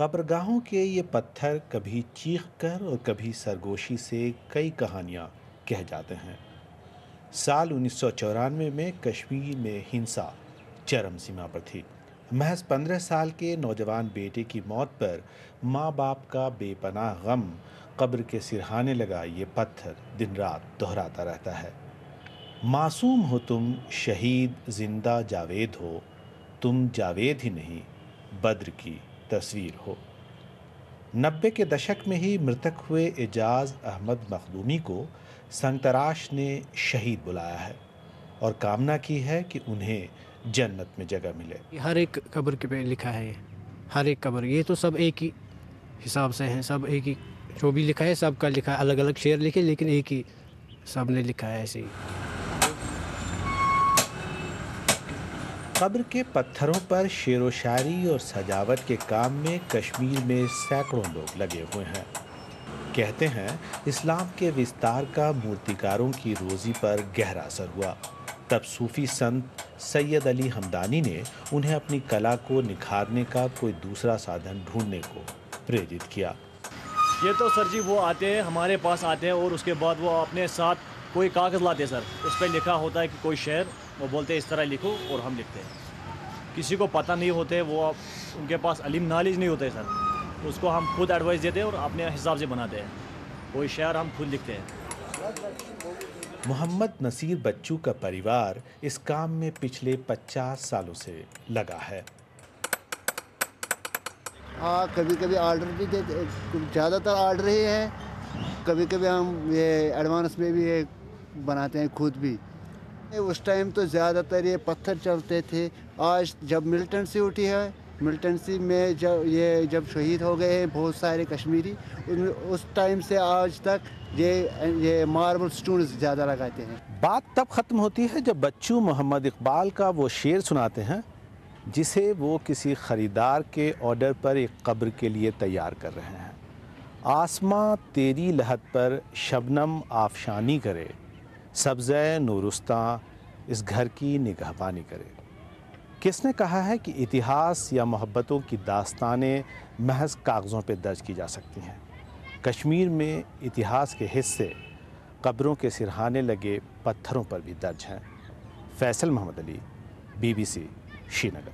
कब्रगाहों के ये पत्थर कभी चीख कर और कभी सरगोशी से कई कहानियाँ कह जाते हैं। साल 1994 में कश्मीर में हिंसा चरम सीमा पर थी। महज 15 साल के नौजवान बेटे की मौत पर माँ बाप का बेपनाह गम कब्र के सिरहाने लगा ये पत्थर दिन रात दोहराता रहता है। मासूम हो तुम, शहीद जिंदा जावेद हो, तुम जावेद ही नहीं बद्र की तस्वीर हो। 90 के दशक में ही मृतक हुए एजाज अहमद मखदूमी को संतराश ने शहीद बुलाया है और कामना की है कि उन्हें जन्नत में जगह मिले। हर एक कब्र के पे लिखा है ये। हर एक कब्र, ये तो सब एक ही हिसाब से हैं, सब एक ही। जो भी लिखा है सबका लिखा है, अलग अलग शेर लिखे लेकिन एक ही सब ने लिखा है ऐसे ही। कब्र के पत्थरों पर शेर व शायरी और सजावट के काम में कश्मीर में सैकड़ों लोग लगे हुए हैं। कहते हैं इस्लाम के विस्तार का मूर्तिकारों की रोजी पर गहरा असर हुआ। तब सूफी संत सैयद अली हमदानी ने उन्हें अपनी कला को निखारने का कोई दूसरा साधन ढूंढने को प्रेरित किया। ये तो सर जी वो आते हैं, हमारे पास आते हैं और उसके बाद वो अपने साथ कोई कागज़ लाते हैं सर, उस पर लिखा होता है कि कोई शेर, वो बोलते हैं इस तरह लिखो और हम लिखते हैं। किसी को पता नहीं होते, वो उनके पास इल्म नॉलेज नहीं होता है सर, उसको हम खुद एडवाइस देते हैं और अपने हिसाब से बनाते हैं। कोई शेर हम खुद लिखते हैं। मोहम्मद नसीर बच्चू का परिवार इस काम में पिछले 50 सालों से लगा है। हाँ, कभी कभी ऑर्डर भी देते, ज़्यादातर ऑर्डर ही है। कभी कभी हम ये एडवांस में भी ये बनाते हैं खुद भी। उस टाइम तो ज़्यादातर ये पत्थर चलते थे। आज जब मिलिटेंसी उठी है, मिलिटेंसी में जब शहीद हो गए हैं बहुत सारे कश्मीरी, उस टाइम से आज तक ये मार्बल स्टोन ज़्यादा लगाते हैं। बात तब ख़त्म होती है जब बच्चू मोहम्मद इकबाल का वो शेर सुनाते हैं जिसे वो किसी ख़रीदार के ऑर्डर पर एक कब्र के लिए तैयार कर रहे हैं। आसमां तेरी लहत पर शबनम आफशानी करे, सब्ज़े नूरुस्तां इस घर की निगहबानी करे। किसने कहा है कि इतिहास या मोहब्बतों की दास्तानें महज कागज़ों पर दर्ज की जा सकती हैं? कश्मीर में इतिहास के हिस्से कब्रों के सिरहाने लगे पत्थरों पर भी दर्ज हैं। फैसल मोहम्मद अली, BBC, श्रीनगर।